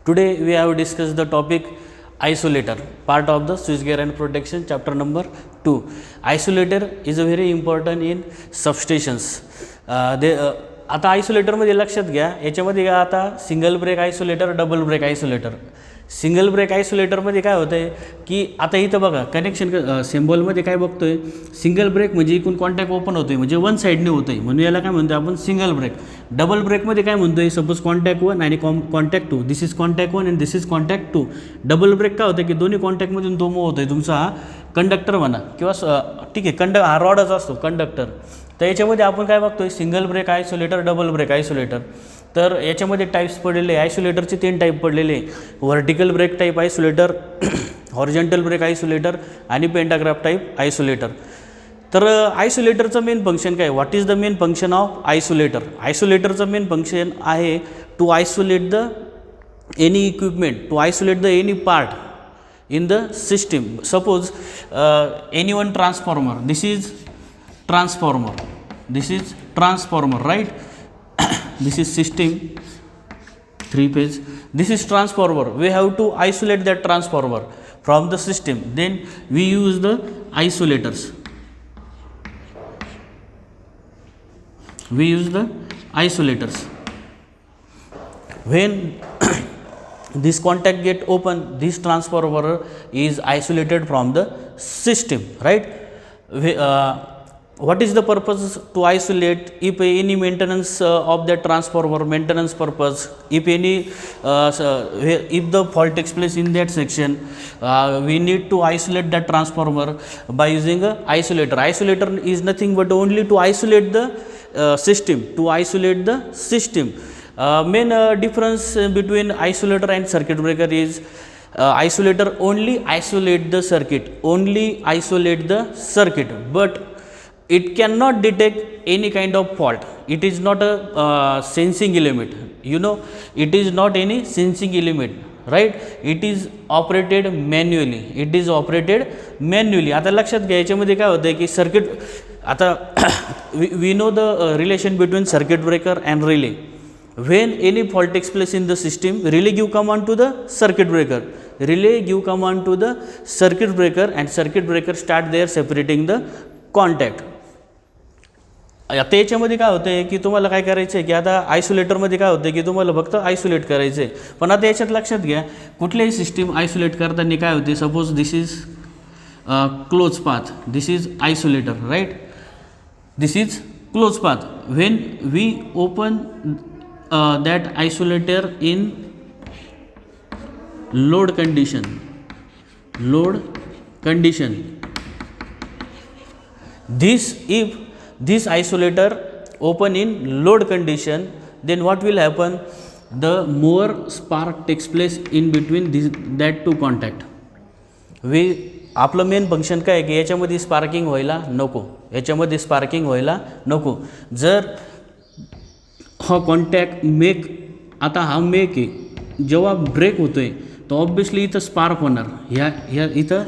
Today we have discussed the topic isolator, part of the switchgear and protection, chapter number 2. Isolator is a very important in substations. आता आयसोलेटरमध्ये लक्षात घ्या, याच्यामध्ये काय आता single break isolator, double break isolator. Single break आयसोलेटरमध्ये काय होतं आहे की आता इथं बघा कनेक्शन सिम्बॉलमध्ये काय बघतो आहे, सिंगल ब्रेक म्हणजे इकडून कॉन्टॅक्ट ओपन होतो आहे, म्हणजे वन साईडने होतं आहे, म्हणून याला काय म्हणतो आपण सिंगल ब्रेक. डबल ब्रेकमध्ये काय म्हणतो आहे, सपोज कॉन्टॅक्ट 1 आणि contact 2, this is contact 1 and this is contact 2. Double break काय होतं की दोन्ही कॉन्टॅक्टमधून तो मूव होतो आहे, तुमचा हा कंडक्टर म्हणा किंवा ठीक आहे हा रॉडच असतो कंडक्टर. तर याच्यामध्ये आपण काय बघतो आहे, single break isolator, double break isolator. तर याच्यामध्ये टाईप्स पडलेले, आयसोलेटरचे 3 टाईप पडलेले, vertical break type isolator, horizontal break isolator आणि पेंटाग्राफ टाईप आयसोलेटर. तर आयसोलेटरचं मेन फंक्शन काय, what is the main function of isolator. आयसोलेटरचं मेन फंक्शन आहे to isolate the any equipment, to isolate the any part in the system. Suppose any one transformer, this is transformer, this is transformer, right? This is system 3 phase, this is transformer. We have to isolate that transformer from the system, then we use the isolators. We use the isolators when this contact get open, this transformer is isolated from the system, right? What is the purpose to isolate? If any maintenance of that transformer, maintenance purpose, if any if the fault takes place in that section, we need to isolate that transformer by using a isolator. Isolator is nothing but only to isolate the system, to isolate the system. Main difference between isolator and circuit breaker is isolator only isolate the circuit, only isolate the circuit, but it cannot detect any kind of fault. It is not a sensing element, you know, it is not any sensing element, right? It is operated manually, it is operated manually. आता लक्षात घ्या, याच्यामध्ये काय होतं की circuit, आता we know the relation between circuit breaker and relay. When any fault takes place in the system, relay give command to the circuit breaker, relay give command to the circuit breaker, and circuit breaker start there separating the contact. आता याच्यामध्ये काय होतं आहे की तुम्हाला काय करायचं आहे की आता आयसोलेटरमध्ये काय होतं आहे की तुम्हाला फक्त आयसोलेट करायचं आहे. पण आता याच्यात लक्षात घ्या, कुठल्याही सिस्टीम आयसोलेट करताना काय होते, suppose this is close path, this is isolator, right, this is close path. When we open that isolator in load condition, this, if this isolator open in load condition, then what will happen, the more spark takes place in between that two contact. आपलं main function काय आहे की याच्यामध्ये sparking व्हायला नको, याच्यामध्ये sparking व्हायला नको. जर हा कॉन्टॅक्ट मेक, आता हा मेक आहे, जेव्हा ब्रेक होतो आहे तर ऑब्वियसली इथं स्पार्क होणार,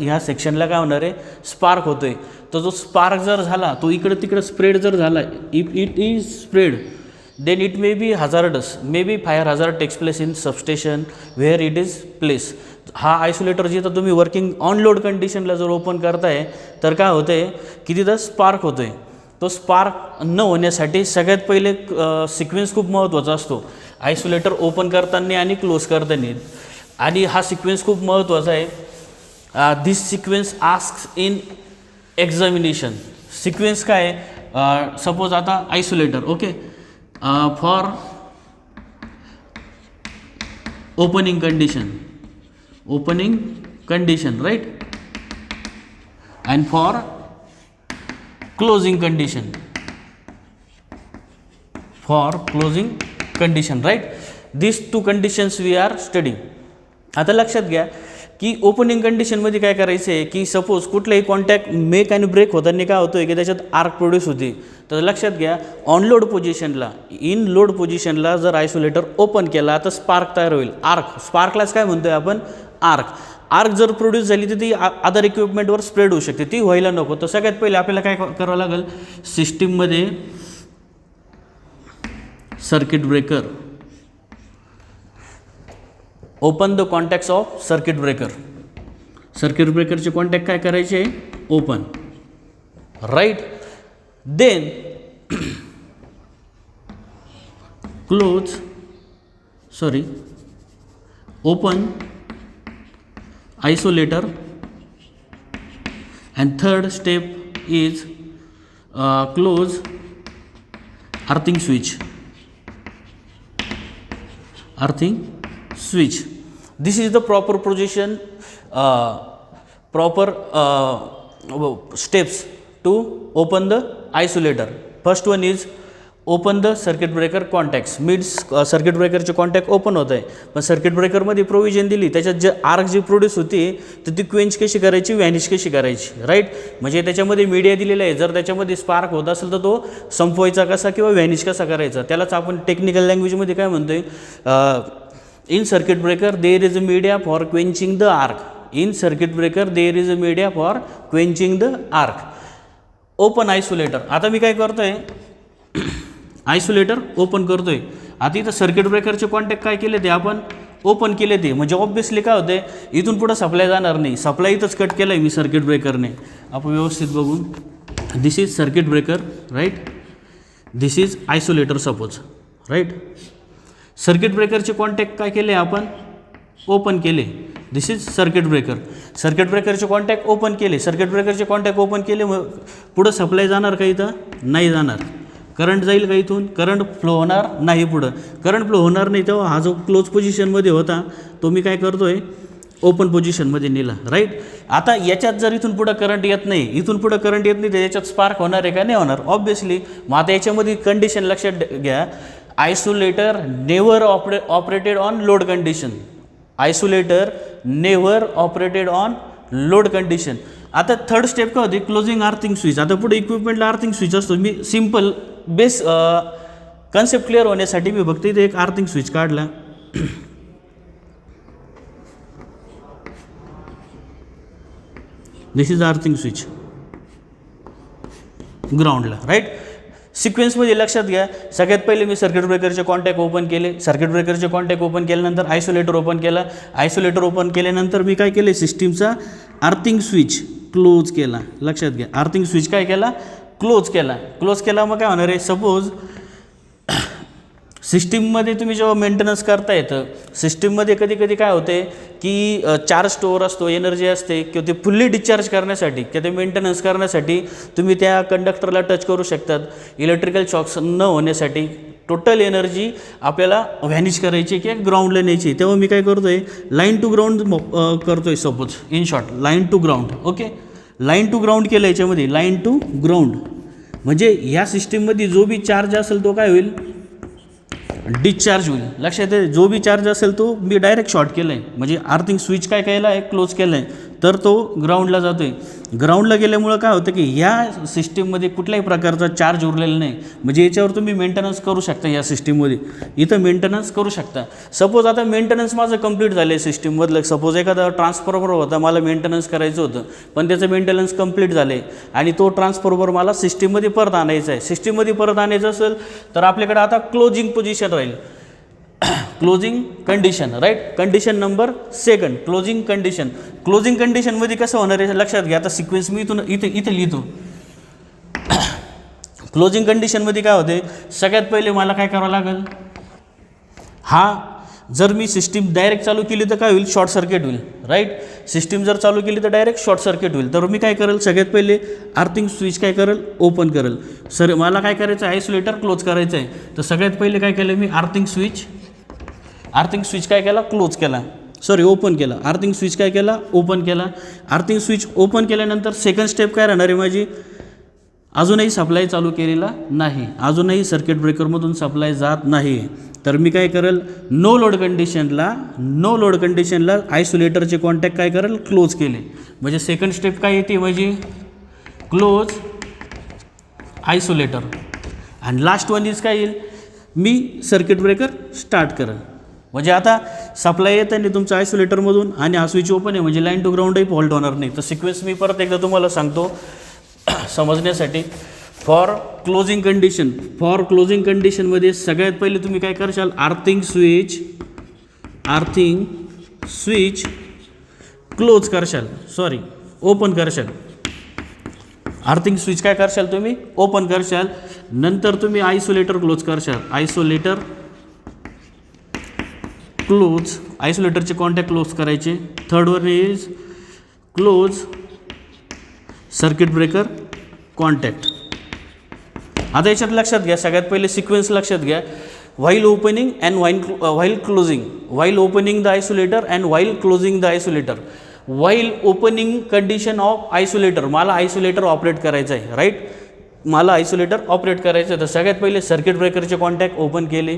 ह्या सेक्शनला काय होणार आहे, स्पार्क होतो आहे. तर जो स्पार्क जर झाला तो इकडं तिकडं स्प्रेड जर झाला, if it is spread then it may be hazardous, may be fire hazard takes place in substation where it is place. हा आयसोलेटर जिथं तुम्ही वर्किंग ऑन लोड कंडिशनला जर ओपन करताय तर काय होतं आहे की तिथं स्पार्क होतो आहे. तो स्पार्क न होण्यासाठी सगळ्यात पहिले सिक्वेन्स खूप महत्त्वाचा असतो आयसोलेटर ओपन करताना आणि क्लोज करताना, आणि हा सिक्वेन्स खूप महत्त्वाचा आहे. This sequence asks in examination. Sequence काय आहे, सपोज आता isolator, okay, for opening condition, right, and for closing condition, right? These two conditions we are studying. आता लक्षात घ्या की ओपनिंग कंडिशनमध्ये काय करायचं आहे की सपोज कुठलाही कॉन्टॅक्ट मेक आणि ब्रेक होताना काय होतं आहे की त्याच्यात आर्क प्रोड्यूस होते. तर लक्षात घ्या, ऑन लोड पोझिशनला, इन लोड पोझिशनला जर आयसोलेटर ओपन केला तर स्पार्क तयार होईल, आर्क. स्पार्कलाच काय म्हणतोय आपण, आर्क. आर्क जर प्रोड्यूस झाली तर ती अदर इक्विपमेंटवर स्प्रेड होऊ शकते, ती व्हायला नको. तर सगळ्यात पहिले आपल्याला काय करावं लागेल, सिस्टीममध्ये circuit breaker open the contacts of circuit breaker. Circuit ब्रेकरचे कॉन्टॅक्ट काय करायचे, open, right. Then open isolator, and third step is close earthing switch. This is the proper position, proper steps to open the isolator. First one is open the circuit breaker contacts. Means circuit ब्रेकरचे contact open होत आहे, पण circuit ब्रेकरमध्ये provision दिली, त्याच्यात जे arc जी produce होती तर ती क्वेंच कशी करायची, व्हॅनिश कशी करायची, राईट. म्हणजे त्याच्यामध्ये मीडिया दिलेला आहे, जर त्याच्यामध्ये स्पार्क होत असेल तर तो संपवायचा कसा किंवा व्हॅनिश कसा करायचा, त्यालाच आपण टेक्निकल लँग्वेजमध्ये काय म्हणतोय, in circuit breaker there is a media for quenching the arc. In circuit breaker there is a media for quenching the arc. Open isolator. आता मी काय करतोय, आयसोलेटर ओपन करतोय. आता इथं सर्किट ब्रेकरचे कॉन्टॅक्ट काय केले ते आपण ओपन केले ते, म्हणजे ऑब्विसली काय होते, इथून पुढं सप्लाय जाणार नाही. सप्लाय इथंच कट केलं आहे मी सर्किट ब्रेकरने. आपण व्यवस्थित बघून, this is circuit breaker, right. This is isolator suppose, right. Circuit ब्रेकरचे कॉन्टॅक्ट काय केले आपण ओपन केले. This is circuit breaker. Circuit ब्रेकरचे कॉन्टॅक्ट ओपन केले. सर्किट ब्रेकरचे कॉन्टॅक्ट ओपन केले, मग पुढं सप्लाय जाणार का, इथं नाही जाणार. करंट जाईल का, इथून करंट फ्लो होणार नाही. पुढं करंट फ्लो होणार नाही, तेव्हा हा जो क्लोज पोझिशनमध्ये होता तो मी काय करतोय, ओपन पोझिशनमध्ये नेला, राईट. आता याच्यात जर इथून पुढं करंट येत नाही, इथून पुढं करंट येत नाही, तर याच्यात स्पार्क होणार आहे का, नाही होणार ऑब्विसली. मग आता याच्यामध्ये कंडिशन लक्षात घ्या, isolator never operated on load condition. Isolator never operated on load condition. आता थर्ड स्टेप काय होती, क्लोजिंग आर्थिंग स्विच. आता पुढे इक्विपमेंटला आर्थिंग स्विच असतो. मी सिम्पल बेस कन्सेप्ट क्लिअर होण्यासाठी मी फक्त इथे एक आर्थिंग स्विच काढला. दिस इज आर्थिंग स्विच ग्राउंडला, राईट. सिक्वेन्समध्ये लक्षात घ्या, सगळ्यात पहिले मी सर्किट ब्रेकरचे कॉन्टॅक्ट ओपन केले. सर्किट ब्रेकरचे कॉन्टॅक्ट ओपन केल्यानंतर आयसोलेटर ओपन केला. आयसोलेटर ओपन केल्यानंतर मी काय केले, सिस्टीमचा आर्थिंग स्विच क्लोज केला. लक्षात घ्या, आर्थिंग स्विच काय केला, क्लोज केला. क्लोज केला मग काय होणार आहे, सपोज सिस्टीममध्ये तुम्ही जेव्हा मेंटेनन्स करता येतं, सिस्टीममध्ये कधी कधी काय होते की चार्ज स्टोअर असतो, एनर्जी असते, किंवा ते फुल्ली डिस्चार्ज करण्यासाठी किंवा ते मेंटेनन्स करण्यासाठी तुम्ही त्या कंडक्टरला टच करू शकतात. इलेक्ट्रिकल शॉक्स न होण्यासाठी टोटल एनर्जी आपल्याला व्हॅनिश करायची किंवा ग्राउंडला न्यायची. तेव्हा मी काय करतोय, लाईन टू ग्राउंड करतोय. Suppose in short line to ground. Okay, line to ground केलं. याच्यामध्ये लाईन टू ग्राउंड म्हणजे ह्या सिस्टीममध्ये जो बी चार्ज असेल तो काय होईल, डिस्चार्ज होईल. लक्षात आहे, जो बी चार्ज असेल तो मी डायरेक्ट शॉर्ट केलं आहे, म्हणजे आर्थिंग स्विच काय केलं आहे, क्लोज केलं आहे, तर तो ग्राउंडला जातो आहे. ग्राउंडला गेल्यामुळं काय होतं की ह्या सिस्टीममध्ये कुठल्याही प्रकारचा चार्ज उरलेला नाही, म्हणजे याच्यावर तुम्ही मेंटेनन्स करू शकता. या सिस्टीममध्ये इथं मेंटेनन्स करू शकता. सपोज आता मेंटेनन्स माझं कंप्लीट झालं आहे सिस्टीममधलं. सपोज एखादा ट्रान्सफॉर्मर होता, मला मेंटेनन्स करायचं होतं, पण त्याचं मेंटेनन्स कंप्लीट झालं आहे आणि तो ट्रान्सफॉर्मर मला सिस्टीममध्ये परत आणायचा आहे. सिस्टीममध्ये परत आणायचं असेल तर आपल्याकडे आता क्लोजिंग पोझिशन राहील, closing condition, right. Condition number second, closing condition. Closing कंडिशनमध्ये कसं होणार आहे लक्षात घ्या. आता सिक्वेन्स मी इथे लिहितो. क्लोजिंग कंडिशनमध्ये काय होते, सगळ्यात पहिले मला काय करावं लागेल, जर मी सिस्टीम डायरेक्ट चालू केली तर काय होईल, शॉर्ट सर्किट होईल, राईट. सिस्टीम जर चालू केली तर डायरेक्ट शॉर्ट सर्किट होईल. तर मी काय करेल, सगळ्यात पहिले आर्थिंग स्विच काय करेल, ओपन करेल. मला काय करायचं आहे, आयसोलेटर क्लोज करायचं आहे. तर सगळ्यात पहिले काय केलं मी, आर्थिंग स्विच काय केला, क्लोज केला, ओपन केला. आर्थिंग स्विच काय केला, ओपन केला. आर्थिंग स्विच ओपन केल्यानंतर सेकंड स्टेप काय राहणार आहे माझी, अजूनही सप्लाय चालू केलेला नाही, अजूनही सर्किट ब्रेकरमधून सप्लाय जात नाही. तर मी काय करेल, नो लोड कंडिशनला आयसोलेटरचे कॉन्टॅक्ट काय करेल, क्लोज केले. म्हणजे सेकंड स्टेप काय येते माझी, क्लोज आयसोलेटर. आणि लास्ट वन इज काय येईल, मी सर्किट ब्रेकर स्टार्ट करेल. म्हणजे आता सप्लाय येत आहे तुमचं आयसोलेटरमधून आणि हा स्विच ओपन आहे, म्हणजे लाईन टू ग्राउंडही फॉल्ट होणार नाही. तर सिक्वेन्स मी परत एकदा तुम्हाला सांगतो समजण्यासाठी. फॉर क्लोजिंग कंडिशनमध्ये सगळ्यात पहिले तुम्ही काय करशाल, आर्थिंग स्विच क्लोज करशाल, सॉरी ओपन करशाल, अर्थिंग स्विच काय करशाल तुम्ही ओपन करशाल, नंतर तुम्ही आयसोलेटर क्लोज करशाल, आयसोलेटर क्लोज, आयसोलेटरचे कॉन्टॅक्ट क्लोज करायचे. Third one is close circuit breaker contact. आता याच्यात लक्षात घ्या, सगळ्यात पहिले सिक्वेन्स लक्षात घ्या, while opening and while closing, while opening the isolator and while closing the isolator. While opening condition of isolator, मला आयसोलेटर ऑपरेट करायचं आहे, राईट, मला आयसोलेटर ऑपरेट करायचं आहे. तर सगळ्यात पहिले सर्किट ब्रेकरचे कॉन्टॅक्ट ओपन केले,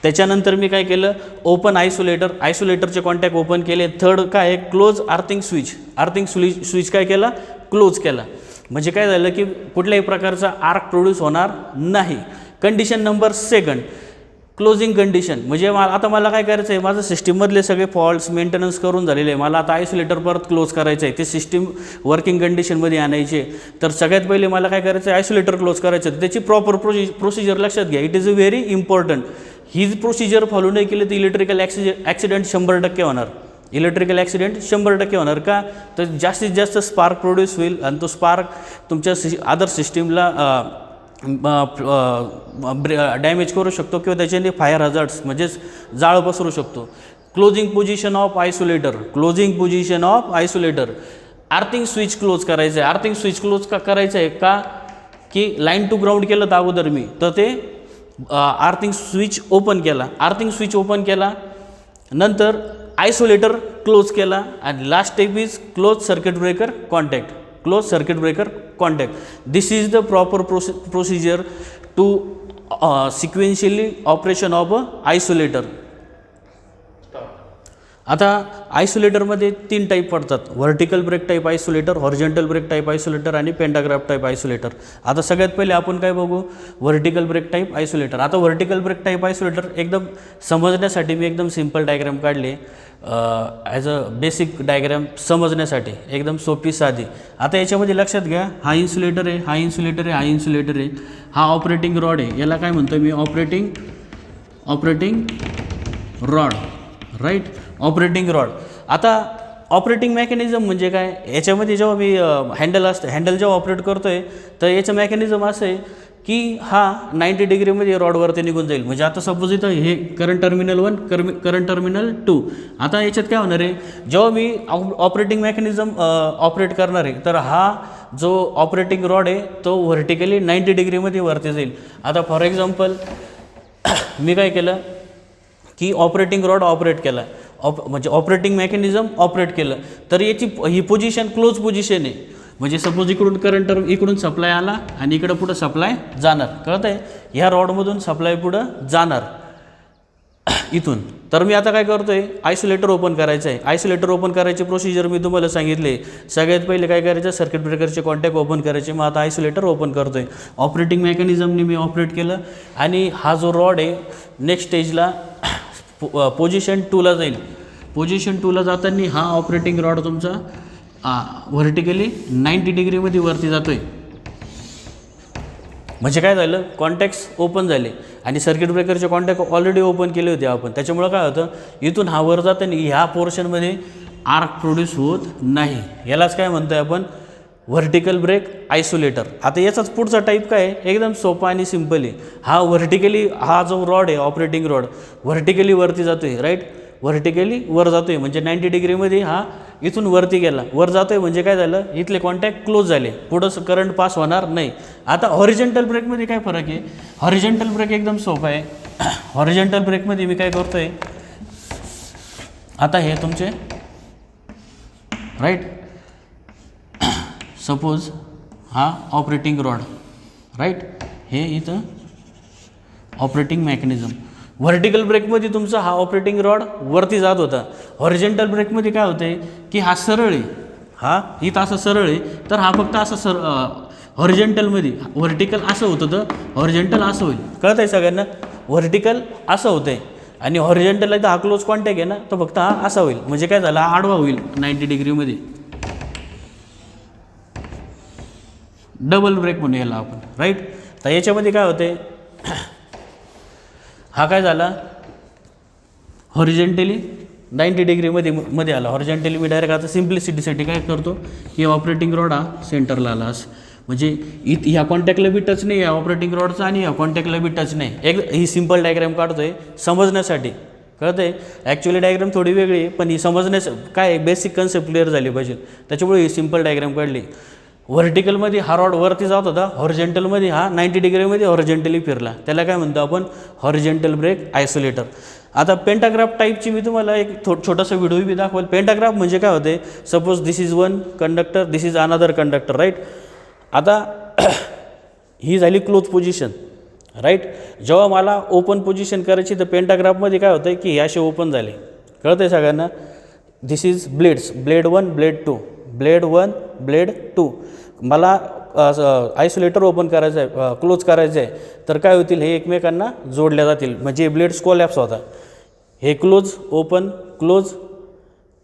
त्याच्यानंतर मी काय केलं ओपन आयसोलेटर, आयसोलेटरचे कॉन्टॅक्ट ओपन केले. थर्ड काय आहे close earthing switch, earthing switch काय केला क्लोज केला. म्हणजे काय झालं की कुठल्याही प्रकारचा आर्क प्रोड्यूस होणार नाही. Condition number second closing condition, म्हणजे आता मला काय करायचं आहे, माझं सिस्टीममधले सगळे फॉल्ट्स मेंटेनन्स करून झालेले आहे, मला आता आयसोलेटर परत क्लोज करायचं आहे, ते सिस्टीम वर्किंग कंडिशनमध्ये आणायचे. तर सगळ्यात पहिले मला काय करायचं आहे आयसोलेटर क्लोज करायचं आहे. त्याची प्रॉपर प्रोसिजर लक्षात घ्या, it is a very important. He procedure follow नाही केली तर इलेक्ट्रिकल ॲक्सिडेंट 100% होणार, इलेक्ट्रिकल ॲक्सिडेंट 100% होणार. का तर जास्तीत जास्त स्पार्क प्रोड्यूस होईल आणि तो स्पार्क तुमच्या अदर सिस्टीमला डॅमेज करू शकतो किंवा त्याच्याने फायर हजार्ड्स म्हणजेच जाळ पसरू शकतो. Closing position of isolator, closing position of isolator, earthing switch close करायचं आहे. अर्थिंग स्विच क्लोज का करायचं आहे का की लाईन टू ग्राउंड केलं तर अगोदर मी तर ते अर्थिंग स्विच ओपन केला, अर्थिंग स्विच ओपन केला, नंतर आयसोलेटर क्लोज केला आणि last step is close circuit breaker contact, close circuit breaker contact. This is the proper procedure to sequentially operation of a isolator. आता आयसोलेटरमध्ये 3 टाईप पडतात, vertical break type isolator, horizontal break type isolator आणि pantograph type isolator. आता सगळ्यात पहिले आपण काय बघू व्हर्टिकल ब्रेक टाईप आयसोलेटर. आता व्हर्टिकल ब्रेक टाईप आयसोलेटर एकदम समजण्यासाठी मी एकदम सिंपल डायग्राम काढले, ॲज अ बेसिक डायग्राम समजण्यासाठी एकदम सोपी साधी. आता याच्यामध्ये लक्षात घ्या, हा इन्सुलेटर आहे, हा इन्सुलेटर आहे, हा इन्सुलेटर आहे, हा ऑपरेटिंग रॉड आहे, याला काय म्हणतो मी operating rod, right, operating rod. आता ऑपरेटिंग मेकॅनिझम म्हणजे काय, याच्यामध्ये जेव्हा मी हँडल जेव्हा ऑपरेट करतो आहे तर याचं मेकॅनिझम असं आहे की हा 90 डिग्रीमध्ये रॉडवरती निघून जाईल. म्हणजे आता सपोज इथं हे करंट टर्मिनल 1, करंट टर्मिनल 2. आता याच्यात काय होणार आहे, जेव्हा मी ऑपरेटिंग मेकॅनिझम ऑपरेट करणार आहे तर हा जो ऑपरेटिंग रॉड आहे तो व्हर्टिकली 90 डिग्रीमध्ये वरती जाईल. आता फॉर एक्झाम्पल मी काय केलं की ऑपरेटिंग रॉड ऑपरेट केला, म्हणजे ऑपरेटिंग मेकॅनिझम ऑपरेट केलं तर याची ही पोझिशन क्लोज पोझिशन आहे. म्हणजे सपोज इकडून सप्लाय आला आणि इकडं पुढं सप्लाय जाणार, कळत आहे, ह्या रॉडमधून सप्लाय पुढं जाणार इथून. तर मी आता काय करतो आहे आयसोलेटर ओपन करायचं आहे. आयसोलेटर ओपन करायची प्रोसिजर मी तुम्हाला सांगितले. सगळ्यात पहिले काय करायचं सर्किट ब्रेकरचे कॉन्टॅक्ट ओपन करायचे. मग आता आयसोलेटर ओपन करतो आहे, ऑपरेटिंग मेकॅनिझमने मी ऑपरेट केलं आणि हा जो रॉड आहे नेक्स्ट स्टेजला पोझिशन 2ला जाईल. पोझिशन 2ला जाताना हा ऑपरेटिंग रॉड तुमचा व्हर्टिकली 90 डिग्रीमध्ये वरती जातो आहे. म्हणजे काय झालं कॉन्टॅक्ट्स ओपन झाले आणि सर्किट ब्रेकरचे कॉन्टॅक्ट ऑलरेडी ओपन केले होते आपण. त्याच्यामुळं काय होतं इथून हा वर जाताना ह्या पोर्शनमध्ये आर्क प्रोड्यूस होत नाही. यालाच काय म्हणतो आहे आपण व्हर्टिकल ब्रेक आयसोलेटर. आता याचाच पुढचा टाईप काय आहे एकदम सोपा आणि सिम्पल आहे. हा व्हर्टिकली हा जो रॉड आहे ऑपरेटिंग रॉड व्हर्टिकली वरती जातो आहे, राईट, व्हर्टिकली वर जातो आहे. म्हणजे 90 डिग्रीमध्ये हा इथून वरती गेला, वर जातो आहे. म्हणजे काय झालं इथले कॉन्टॅक्ट क्लोज झाले, पुढं करंट पास होणार नाही. आता हॉरिझॉन्टल ब्रेकमध्ये काय फरक आहे, हॉरिझॉन्टल ब्रेक एकदम सोपा आहे. हॉरिझॉन्टल ब्रेकमध्ये मी काय करतो आहे, आता हे तुमचे राईट सपोज हा ऑपरेटिंग रॉड, राईट, हे इथं ऑपरेटिंग मेकॅनिझम. व्हर्टिकल ब्रेकमध्ये तुमचा हा ऑपरेटिंग रॉड वरती जात होता. हॉरिझॉन्टल ब्रेकमध्ये काय होतं आहे की हा सरळ आहे, हा इथं असं सरळ आहे, तर हा फक्त असं हॉरिझॉन्टलमध्ये व्हर्टिकल असं होतं तर हॉरिझॉन्टल असं होईल. कळत आहे सगळ्यांना, व्हर्टिकल असं होतं आहे आणि हॉरिझॉन्टल आहे तर हा क्लोज कॉन्टॅक्ट आहे ना, तर फक्त हा असा होईल. म्हणजे काय झालं हा आडवा होईल 90 डिग्रीमध्ये. डबल ब्रेक म्हणून याला आपण, राईट. तर याच्यामध्ये काय होते हा काय झाला हॉरिझॉन्टली 90 डिग्रीमध्ये आला हॉरिझॉन्टली, मी डायरेक्ट आता सिम्प्लिसिटीसाठी काय करतो की ऑपरेटिंग रॉड हा सेंटरला आला असं, म्हणजे ह्या कॉन्टॅक्टला बी टच नाही, या ऑपरेटिंग रॉडचा आणि ह्या कॉन्टॅक्टला बी टच नाही. ही सिम्पल डायग्राम काढतो आहे समजण्यासाठी, कळतं आहे. ॲक्च्युली डायग्राम थोडी वेगळी आहे, पण ही काय बेसिक कन्सेप्ट क्लिअर झाली पाहिजे, त्याच्यामुळे ही सिम्पल डायग्राम काढली. व्हर्टिकलमध्ये हा रॉड वरती जात होता, हॉरिझॉन्टलमध्ये हा 90 डिग्रीमध्ये हॉरिझॉन्टली फिरला, त्याला काय म्हणतो आपण हॉरिझॉन्टल ब्रेक आयसोलेटर. आता पेंटाग्राफ टाईपची मी तुम्हाला एक छोटासा व्हिडिओ बी दाखवेल. पेंटाग्राफ म्हणजे काय होते, suppose this is one conductor, this is another conductor, right. आता ही झाली क्लोज पोझिशन, राईट. जेव्हा मला ओपन पोझिशन करायची तर पेंटाग्राफमध्ये काय होतं की हे असे ओपन झाले, कळतं आहे सगळ्यांना. This is blades, blade 1 blade 2, blade 1 blade 2. मला आयसोलेटर ओपन करायचं आहे, क्लोज करायचं आहे, तर काय होतील, हे एकमेकांना जोडल्या जातील, म्हणजे ब्लेड्स कोलॅप्स होता. हे क्लोज ओपन क्लोज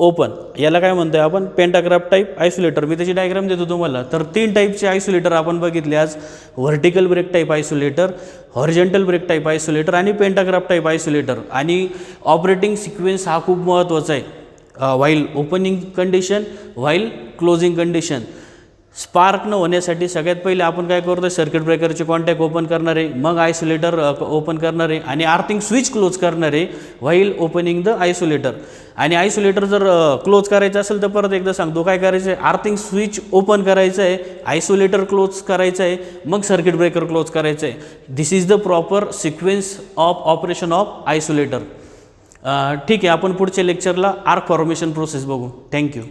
ओपन, याला काय म्हणतो आहे आपण पेंटाग्राफ टाईप आयसोलेटर. मी त्याची डायग्राम देतो तुम्हाला. तर 3 टाईपचे आयसोलेटर आपण बघितले आज, vertical break type isolator, horizontal break type isolator आणि पेंटाग्राफ टाईप आयसोलेटर. आणि ऑपरेटिंग सिक्वेन्स हा खूप महत्त्वाचा आहे, while opening condition, while closing condition. Spark न होण्यासाठी सगळ्यात पहिले आपण काय करतो, सर्किट ब्रेकरचे कॉन्टॅक्ट ओपन करणारे, मग आयसोलेटर ओपन करणारे आणि आर्थिंग स्विच क्लोज करणारे व्हाईल ओपनिंग द आयसोलेटर. आणि आयसोलेटर जर क्लोज करायचं असेल तर परत एकदा सांगतो काय करायचं आहे, आर्थिंग स्विच ओपन करायचं आहे, आयसोलेटर क्लोज करायचं आहे, मग सर्किट ब्रेकर क्लोज करायचं आहे. This is the proper sequence of operation of isolator. ठीक आहे, आपण पुढच्या लेक्चरला आर्क फॉर्मेशन प्रोसेस बघू. थँक्यू.